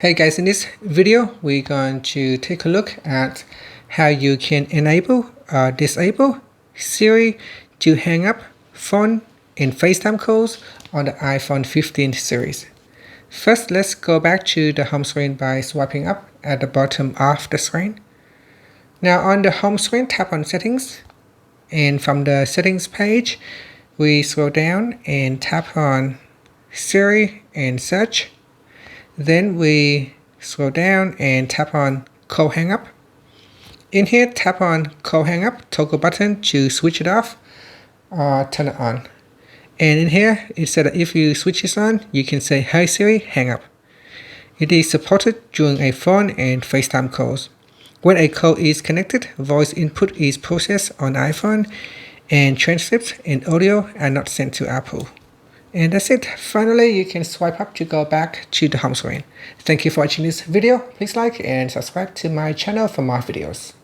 Hey guys, in this video we're going to take a look at how you can enable or disable Siri to hang up phone and FaceTime calls on the iPhone 15 series. First, let's go back to the home screen by swiping up at the bottom of the screen. Now on the home screen, tap on settings, and from the settings page we scroll down and tap on Siri and search. Then we scroll down and tap on Call Hang Up. In here, tap on Call Hang Up toggle button to switch it off or turn it on. And in here, it said that if you switch this on, you can say, "Hey Siri, hang up." It is supported during a phone and FaceTime calls. When a call is connected, voice input is processed on iPhone, and transcripts and audio are not sent to Apple. And that's it. Finally, you can swipe up to go back to the home screen. Thank you for watching this video. Please like and subscribe to my channel for more videos.